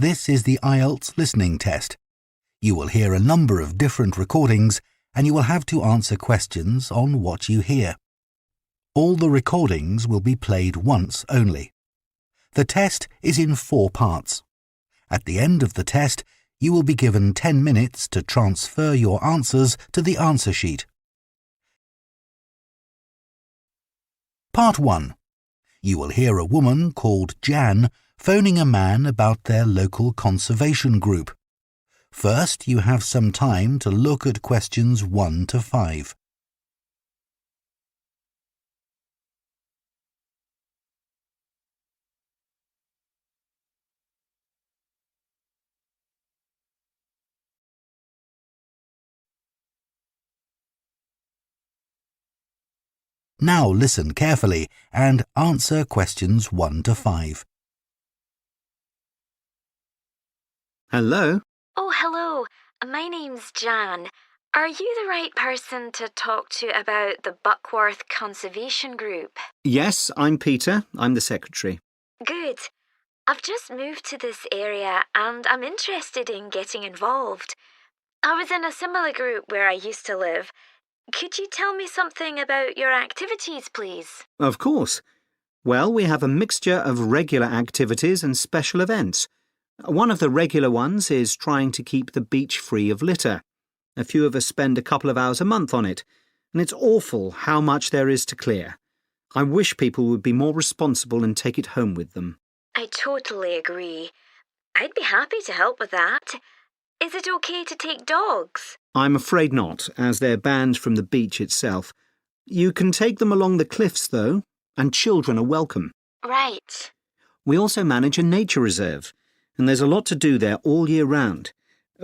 This is the IELTS Listening Test. You will hear a number of different recordings and you will have to answer questions on what you hear. All the recordings will be played once only. The test is in 4 parts. At the end of the test, you will be given 10 minutes to transfer your answers to the answer sheet. Part 1. You will hear a woman called Jan phoning a man about their local conservation group. First, you have some time to look at questions 1 to 5. Now listen carefully and answer questions 1 to 5. Hello? Oh, hello. My name's Jan. Are you the right person to talk to about the Buckworth Conservation Group? Yes, I'm Peter. I'm the secretary. Good. I've just moved to this area and I'm interested in getting involved. I was in a similar group where I used to live. Could you tell me something about your activities, please? Of course. Well, we have a mixture of regular activities and special events. One of the regular ones is trying to keep the beach free of litter. A few of us spend a couple of hours a month on it, and it's awful how much there is to clear. I wish people would be more responsible and take it home with them. I totally agree. I'd be happy to help with that. Is it okay to take dogs? I'm afraid not, as they're banned from the beach itself. You can take them along the cliffs, though, and children are welcome. Right. We also manage a nature reserve, and there's a lot to do there all year round.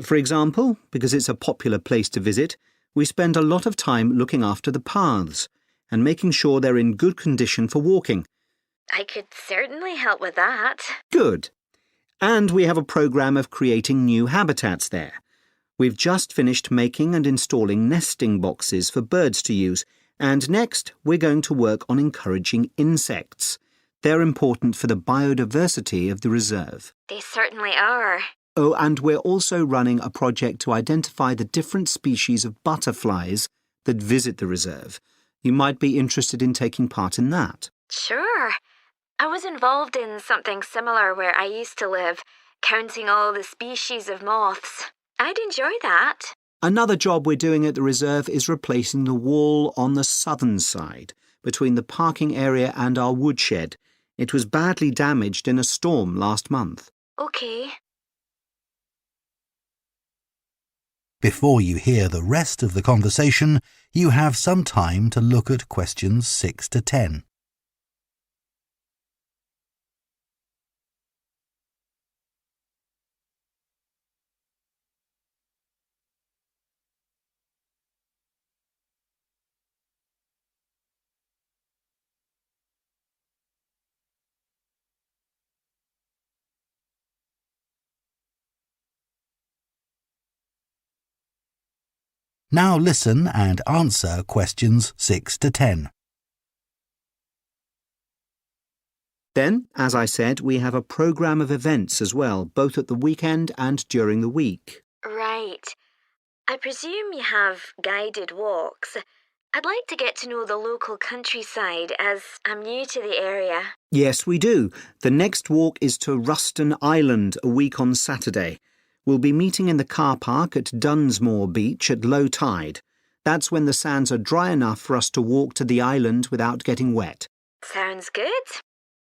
For example, because it's a popular place to visit, we spend a lot of time looking after the paths and making sure they're in good condition for walking. I could certainly help with that. Good. And we have a programme of creating new habitats there. We've just finished making and installing nesting boxes for birds to use, and next we're going to work on encouraging insects. They're important for the biodiversity of the reserve. They certainly are. Oh, and we're also running a project to identify the different species of butterflies that visit the reserve. You might be interested in taking part in that. Sure. I was involved in something similar where I used to live, counting all the species of moths. I'd enjoy that. Another job we're doing at the reserve is replacing the wall on the southern side, between the parking area and our woodshed. It was badly damaged in a storm last month. Okay. Before you hear the rest of the conversation, you have some time to look at questions 6 to 10. Now listen and answer questions 6 to 10. Then, as I said, we have a programme of events as well, both at the weekend and during the week. Right. I presume you have guided walks. I'd like to get to know the local countryside as I'm new to the area. Yes, we do. The next walk is to Ruston Island a week on Saturday. We'll be meeting in the car park at Dunsmore Beach at low tide. That's when the sands are dry enough for us to walk to the island without getting wet. Sounds good.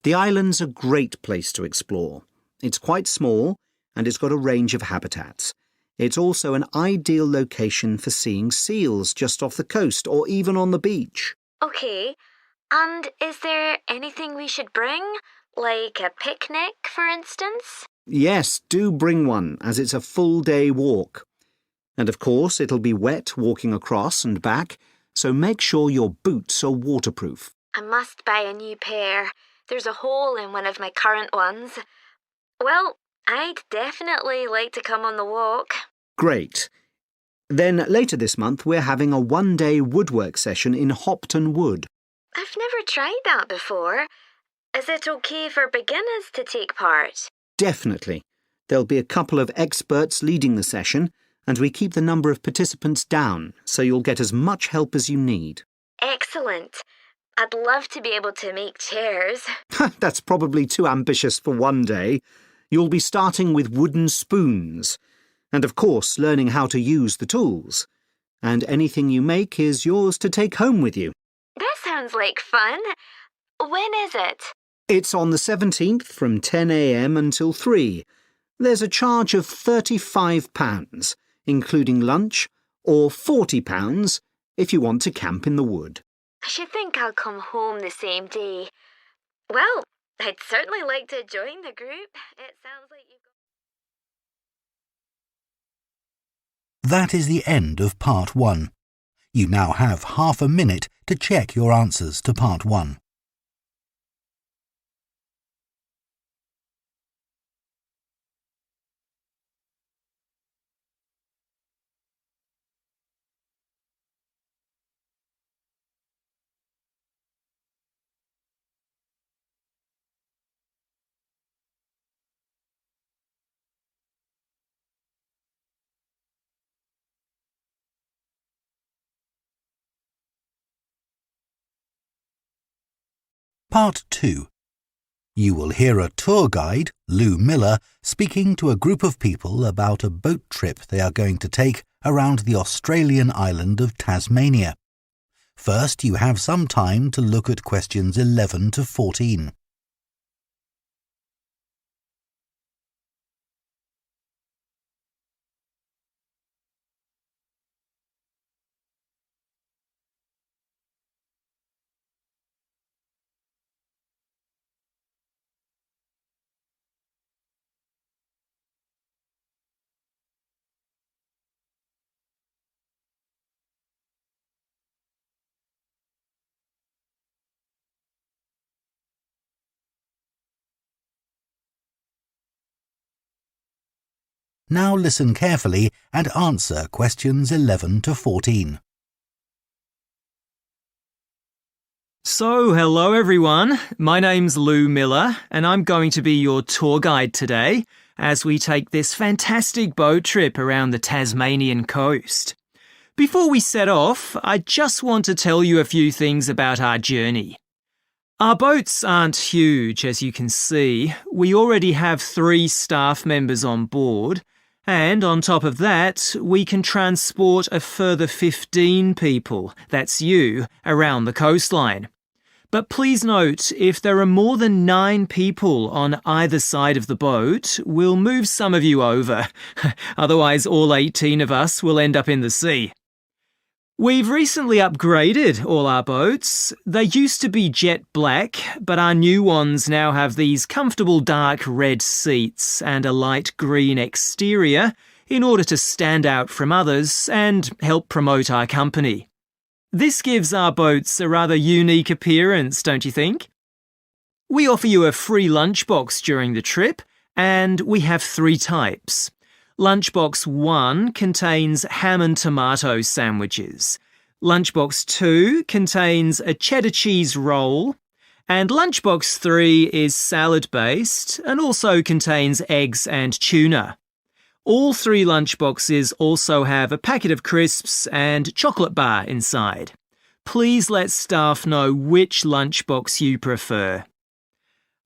The island's a great place to explore. It's quite small and it's got a range of habitats. It's also an ideal location for seeing seals just off the coast or even on the beach. Okay. And is there anything we should bring? Like a picnic, for instance? Yes, do bring one, as it's a full-day walk. And of course, it'll be wet walking across and back, so make sure your boots are waterproof. I must buy a new pair. There's a hole in one of my current ones. Well, I'd definitely like to come on the walk. Great. Then later this month, we're having a one-day woodwork session in Hopton Wood. I've never tried that before. Is it okay for beginners to take part? Definitely. There'll be a couple of experts leading the session, and we keep the number of participants down, so you'll get as much help as you need. Excellent. I'd love to be able to make chairs. That's probably too ambitious for one day. You'll be starting with wooden spoons, and of course learning how to use the tools. And anything you make is yours to take home with you. That sounds like fun. When is it? It's on the 17th from 10 a.m. until 3. There's a charge of £35, including lunch, or £40 if you want to camp in the wood. I should think I'll come home the same day. Well, I'd certainly like to join the group. It sounds like you've got... That is the end of Part 1. You now have half a minute to check your answers to Part 1. Part 2. You will hear a tour guide, Lou Miller, speaking to a group of people about a boat trip they are going to take around the Australian island of Tasmania. First, you have some time to look at questions 11 to 14. Now listen carefully and answer questions 11 to 14. So, hello everyone. My name's Lou Miller and I'm going to be your tour guide today as we take this fantastic boat trip around the Tasmanian coast. Before we set off, I just want to tell you a few things about our journey. Our boats aren't huge, as you can see. We already have 3 staff members on board, and on top of that, we can transport a further 15 people, that's you, around the coastline. But please note, if there are more than 9 people on either side of the boat, we'll move some of you over. Otherwise, all 18 of us will end up in the sea. We've recently upgraded all our boats. They used to be jet black, but our new ones now have these comfortable dark red seats and a light green exterior in order to stand out from others and help promote our company. This gives our boats a rather unique appearance, don't you think? We offer you a free lunchbox during the trip, and we have 3 types. Lunchbox 1 contains ham and tomato sandwiches. Lunchbox 2 contains a cheddar cheese roll. And Lunchbox 3 is salad-based and also contains eggs and tuna. All 3 lunchboxes also have a packet of crisps and chocolate bar inside. Please let staff know which lunchbox you prefer.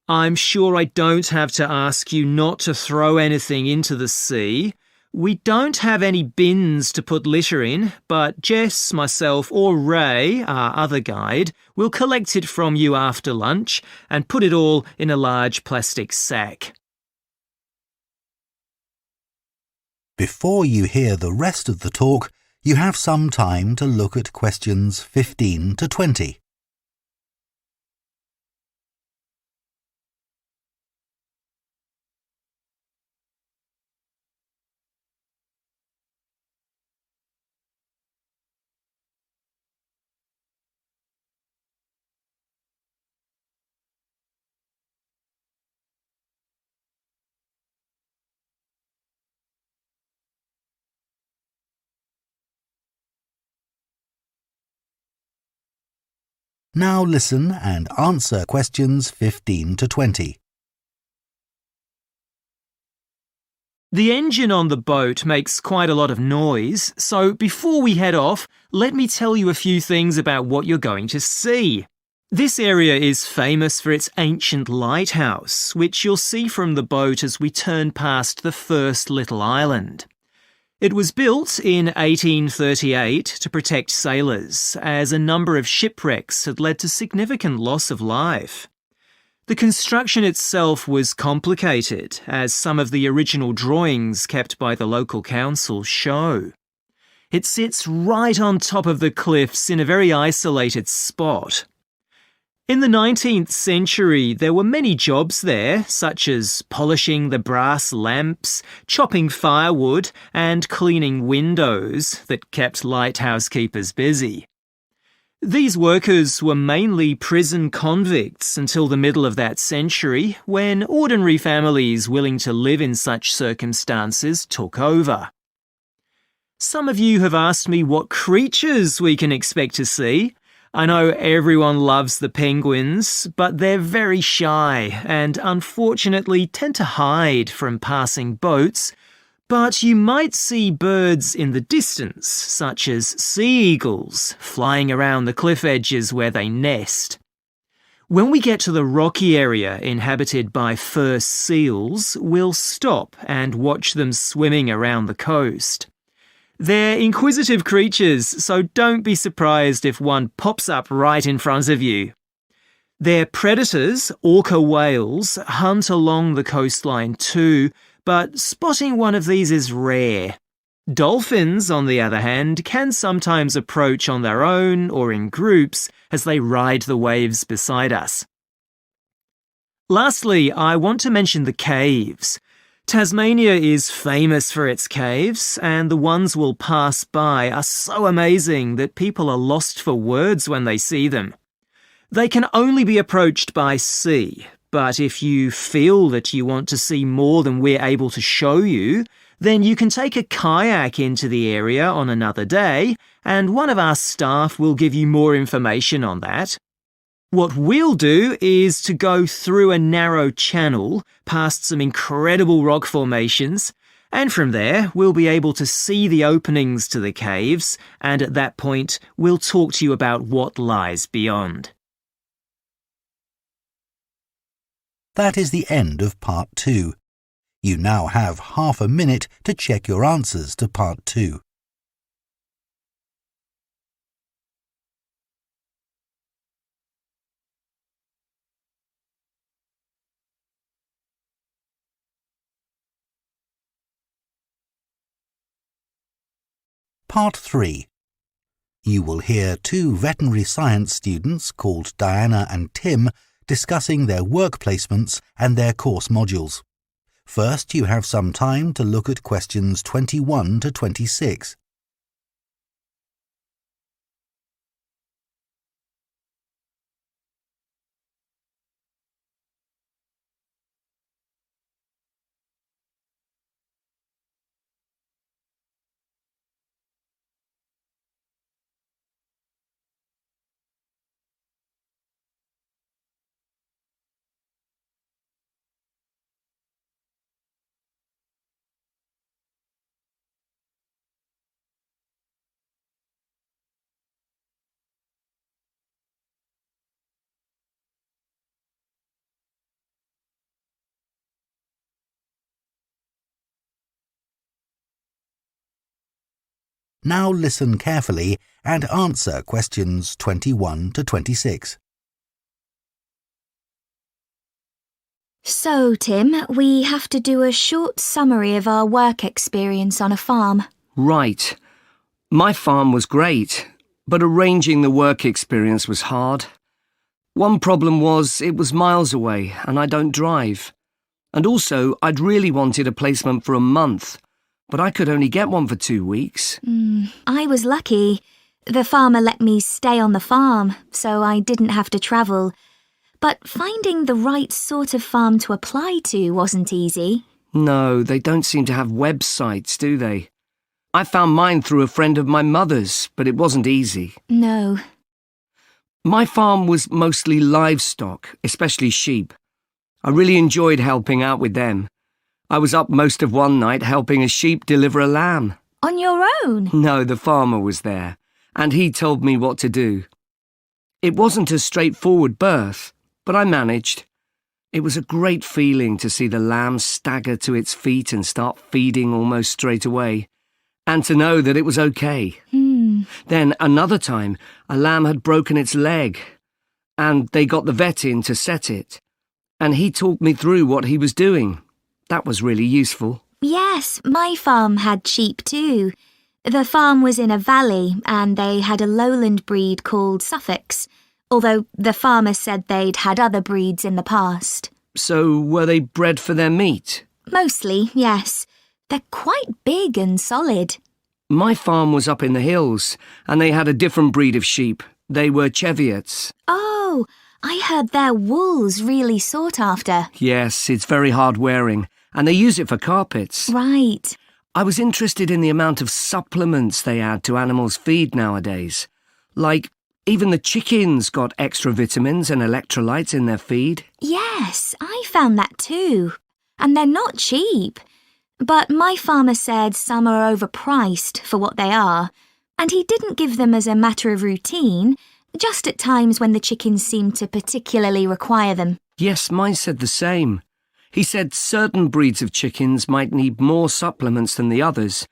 I'm sure I don't have to ask you not to throw anything into the sea. We don't have any bins to put litter in, but Jess, myself or Ray, our other guide, will collect it from you after lunch and put it all in a large plastic sack. Before you hear the rest of the talk, you have some time to look at questions 15 to 20. Now listen and answer questions 15 to 20. The engine on the boat makes quite a lot of noise, so before we head off, let me tell you a few things about what you're going to see. This area is famous for its ancient lighthouse, which you'll see from the boat as we turn past the first little island. It was built in 1838 to protect sailors, as a number of shipwrecks had led to significant loss of life. The construction itself was complicated, as some of the original drawings kept by the local council show. It sits right on top of the cliffs in a very isolated spot. In the 19th century, there were many jobs there, such as polishing the brass lamps, chopping firewood, and cleaning windows that kept lighthouse keepers busy. These workers were mainly prison convicts until the middle of that century, when ordinary families willing to live in such circumstances took over. Some of you have asked me what creatures we can expect to see. I know everyone loves the penguins, but they're very shy and unfortunately tend to hide from passing boats. But you might see birds in the distance, such as sea eagles, flying around the cliff edges where they nest. When we get to the rocky area inhabited by fur seals, we'll stop and watch them swimming around the coast. They're inquisitive creatures, so don't be surprised if one pops up right in front of you. Their predators, orca whales, hunt along the coastline too, but spotting one of these is rare. Dolphins, on the other hand, can sometimes approach on their own or in groups as they ride the waves beside us. Lastly, I want to mention the caves. Tasmania is famous for its caves, and the ones we'll pass by are so amazing that people are lost for words when they see them. They can only be approached by sea, but if you feel that you want to see more than we're able to show you, then you can take a kayak into the area on another day, and one of our staff will give you more information on that. What we'll do is to go through a narrow channel past some incredible rock formations, and from there we'll be able to see the openings to the caves, and at that point we'll talk to you about what lies beyond. That is the end of Part 2. You now have half a minute to check your answers to Part 2. Part 3. You will hear two veterinary science students called Diana and Tim discussing their work placements and their course modules. First, you have some time to look at questions 21 to 26. Now listen carefully and answer questions 21 to 26. So, Tim, we have to do a short summary of our work experience on a farm. Right. My farm was great, but arranging the work experience was hard. One problem was it was miles away and I don't drive. And also, I'd really wanted a placement for a month, but I could only get one for 2 weeks. I was lucky. The farmer let me stay on the farm, so I didn't have to travel. But finding the right sort of farm to apply to wasn't easy. No, they don't seem to have websites, do they? I found mine through a friend of my mother's, but it wasn't easy. No. My farm was mostly livestock, especially sheep. I really enjoyed helping out with them. I was up most of one night helping a sheep deliver a lamb. On your own? No, the farmer was there, and he told me what to do. It wasn't a straightforward birth, but I managed. It was a great feeling to see the lamb stagger to its feet and start feeding almost straight away, and to know that it was okay. Then another time, a lamb had broken its leg, and they got the vet in to set it, and he talked me through what he was doing. That was really useful. Yes, my farm had sheep too. The farm was in a valley and they had a lowland breed called Suffolks, although the farmer said they'd had other breeds in the past. So were they bred for their meat? Mostly, yes. They're quite big and solid. My farm was up in the hills, and they had a different breed of sheep. They were Cheviots. Oh, I heard their wool's really sought after. Yes, it's very hard wearing, and they use it for carpets. Right. I was interested in the amount of supplements they add to animals' feed nowadays. Like, even the chickens got extra vitamins and electrolytes in their feed. Yes, I found that too. And they're not cheap. But my farmer said some are overpriced for what they are, and he didn't give them as a matter of routine, just at times when the chickens seemed to particularly require them. Yes, mine said the same. He said certain breeds of chickens might need more supplements than the others,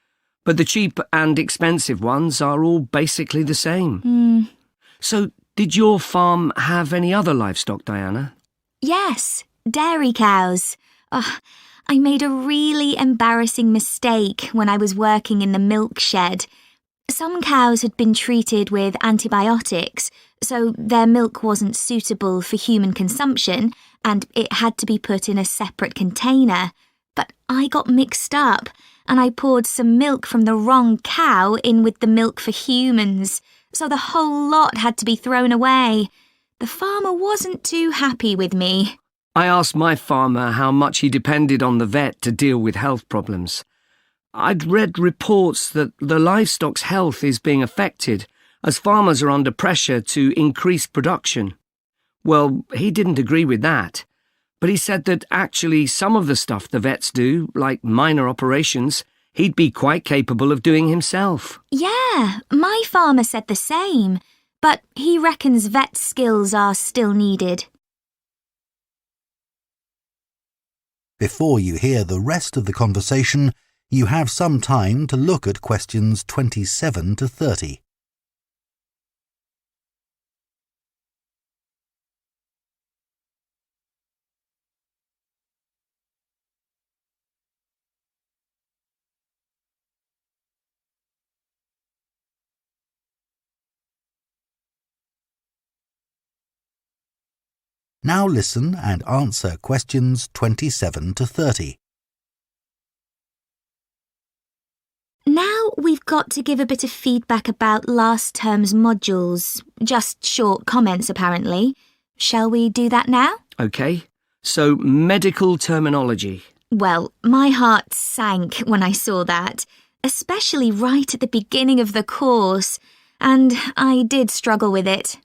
but the cheap and expensive ones are all basically the same. So, did your farm have any other livestock, Diana? Yes, dairy cows. I made a really embarrassing mistake when I was working in the milk shed. Some cows had been treated with antibiotics, so their milk wasn't suitable for human consumption, and it had to be put in a separate container. But I got mixed up, and I poured some milk from the wrong cow in with the milk for humans, so the whole lot had to be thrown away. The farmer wasn't too happy with me. I asked my farmer how much he depended on the vet to deal with health problems. I'd read reports that the livestock's health is being affected as farmers are under pressure to increase production. Well, he didn't agree with that, but he said that actually some of the stuff the vets do, like minor operations, he'd be quite capable of doing himself. Yeah, my farmer said the same, but he reckons vet skills are still needed. Before you hear the rest of the conversation, you have some time to look at questions 27 to 30. Now listen and answer questions 27 to 30. Now we've got to give a bit of feedback about last term's modules. Just short comments, apparently. Shall we do that now? OK, so medical terminology. Well, my heart sank when I saw that, especially right at the beginning of the course, and I did struggle with it.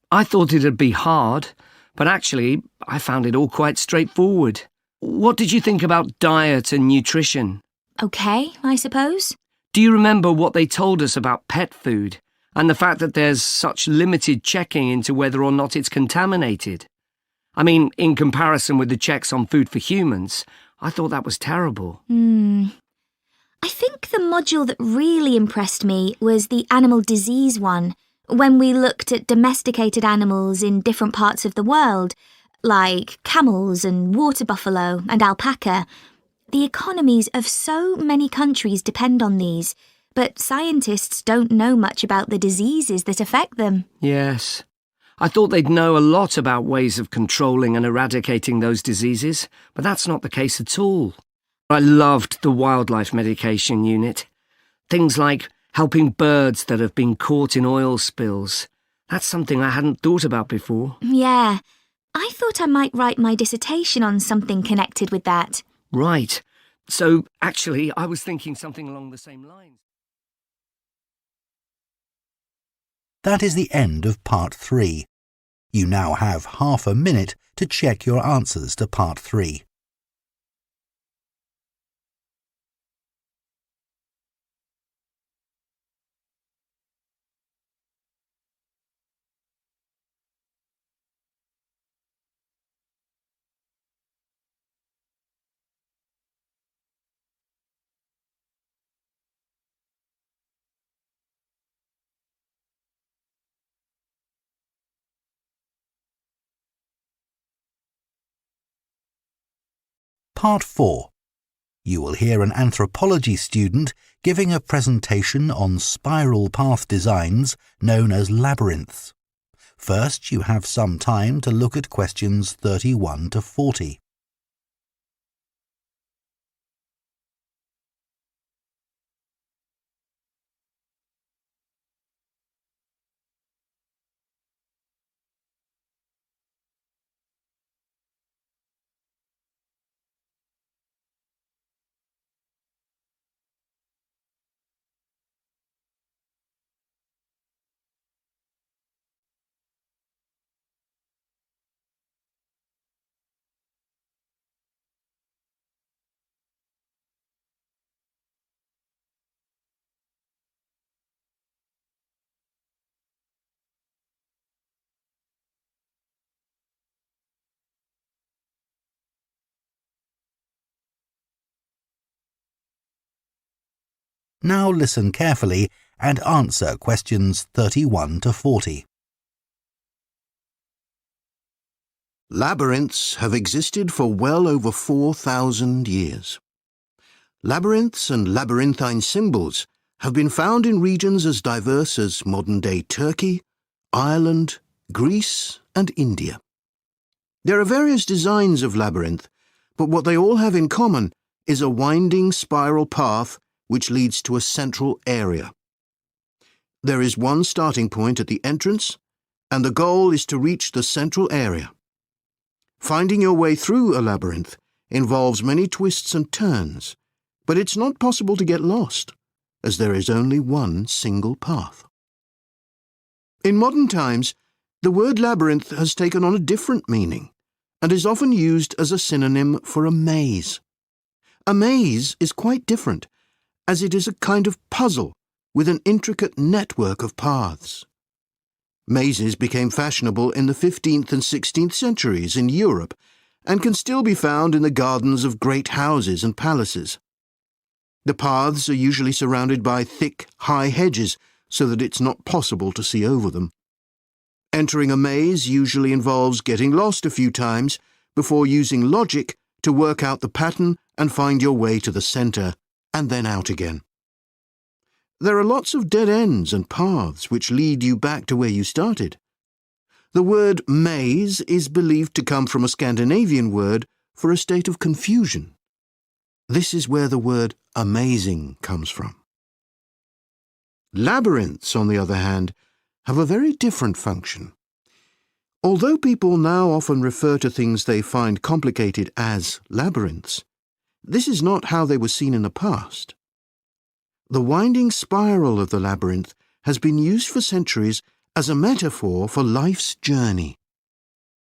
I thought it'd be hard, but actually I found it all quite straightforward. What did you think about diet and nutrition? OK, I suppose. Do you remember what they told us about pet food and the fact that there's such limited checking into whether or not it's contaminated? I mean, in comparison with the checks on food for humans, I thought that was terrible. I think the module that really impressed me was the animal disease one, when we looked at domesticated animals in different parts of the world, like camels and water buffalo and alpaca. The economies of so many countries depend on these, but scientists don't know much about the diseases that affect them. Yes. I thought they'd know a lot about ways of controlling and eradicating those diseases, but that's not the case at all. I loved the wildlife medication unit. Things like helping birds that have been caught in oil spills. That's something I hadn't thought about before. Yeah, I thought I might write my dissertation on something connected with that. Right. So, actually, I was thinking something along the same lines. That is the end of Part 3. You now have half a minute to check your answers to Part 3. Part 4. You will hear an anthropology student giving a presentation on spiral path designs known as labyrinths. First, you have some time to look at questions 31 to 40. Now listen carefully and answer questions 31 to 40. Labyrinths have existed for well over 4,000 years. Labyrinths and labyrinthine symbols have been found in regions as diverse as modern-day Turkey, Ireland, Greece, and India. There are various designs of labyrinth, but what they all have in common is a winding spiral path which leads to a central area. There is one starting point at the entrance, and the goal is to reach the central area. Finding your way through a labyrinth involves many twists and turns, but it's not possible to get lost, as there is only one single path. In modern times, the word labyrinth has taken on a different meaning and is often used as a synonym for a maze. A maze is quite different, as it is a kind of puzzle with an intricate network of paths. Mazes became fashionable in the 15th and 16th centuries in Europe and can still be found in the gardens of great houses and palaces. The paths are usually surrounded by thick, high hedges so that it's not possible to see over them. Entering a maze usually involves getting lost a few times before using logic to work out the pattern and find your way to the centre and then out again. There are lots of dead ends and paths which lead you back to where you started. The word maze is believed to come from a Scandinavian word for a state of confusion. This is where the word amazing comes from. Labyrinths, on the other hand, have a very different function. Although people now often refer to things they find complicated as labyrinths, this is not how they were seen in the past. The winding spiral of the labyrinth has been used for centuries as a metaphor for life's journey.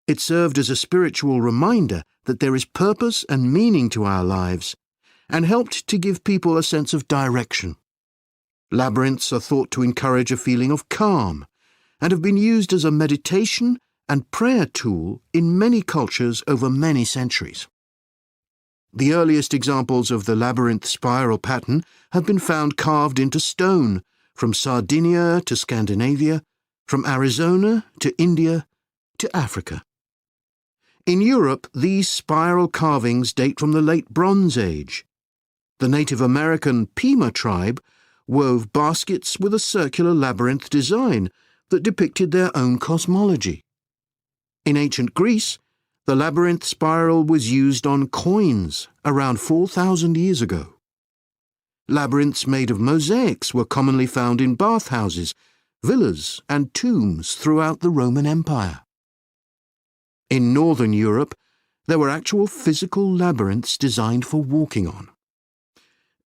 It served as a spiritual reminder that there is purpose and meaning to our lives, and helped to give people a sense of direction. Labyrinths are thought to encourage a feeling of calm, and have been used as a meditation and prayer tool in many cultures over many centuries. The earliest examples of the labyrinth spiral pattern have been found carved into stone, from Sardinia to Scandinavia, from Arizona to India to Africa. In Europe, these spiral carvings date from the late Bronze Age. The Native American Pima tribe wove baskets with a circular labyrinth design that depicted their own cosmology. In ancient Greece, the labyrinth spiral was used on coins around 4,000 years ago. Labyrinths made of mosaics were commonly found in bathhouses, villas, and tombs throughout the Roman Empire. In northern Europe, there were actual physical labyrinths designed for walking on.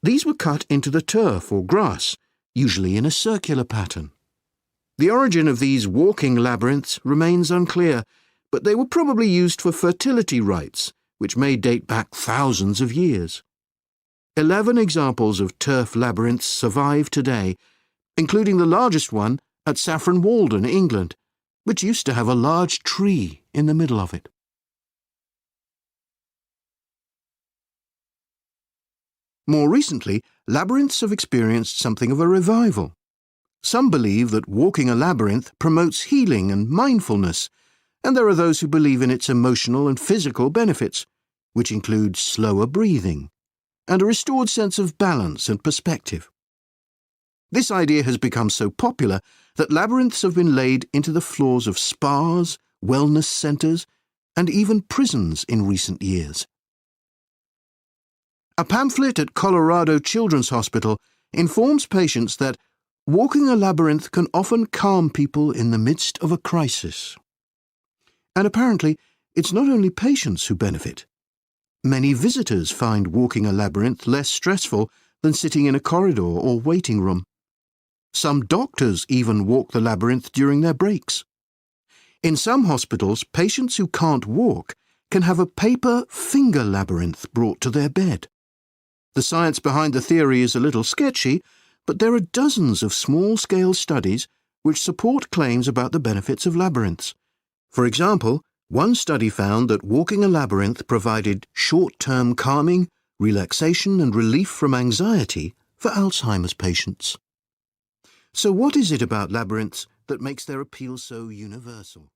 These were cut into the turf or grass, usually in a circular pattern. The origin of these walking labyrinths remains unclear, but they were probably used for fertility rites, which may date back thousands of years. 11 examples of turf labyrinths survive today, including the largest one at Saffron Walden, England, which used to have a large tree in the middle of it. More recently, labyrinths have experienced something of a revival. Some believe that walking a labyrinth promotes healing and mindfulness, and there are those who believe in its emotional and physical benefits, which includes slower breathing and a restored sense of balance and perspective. This idea has become so popular that labyrinths have been laid into the floors of spas, wellness centres, and even prisons in recent years. A pamphlet at Colorado Children's Hospital informs patients that walking a labyrinth can often calm people in the midst of a crisis. And apparently, it's not only patients who benefit. Many visitors find walking a labyrinth less stressful than sitting in a corridor or waiting room. Some doctors even walk the labyrinth during their breaks. In some hospitals, patients who can't walk can have a paper finger labyrinth brought to their bed. The science behind the theory is a little sketchy, but there are dozens of small-scale studies which support claims about the benefits of labyrinths. For example, one study found that walking a labyrinth provided short-term calming, relaxation and relief from anxiety for Alzheimer's patients. So what is it about labyrinths that makes their appeal so universal?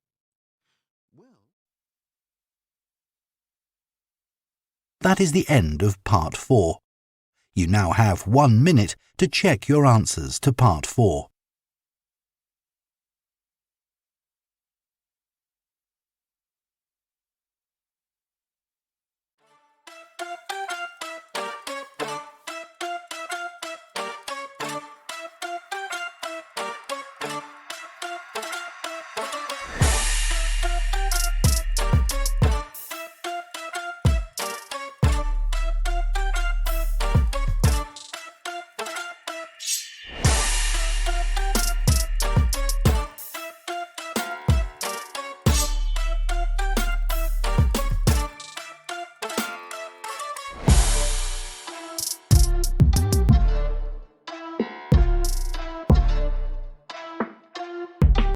That is the end of Part 4. You now have 1 minute to check your answers to Part 4.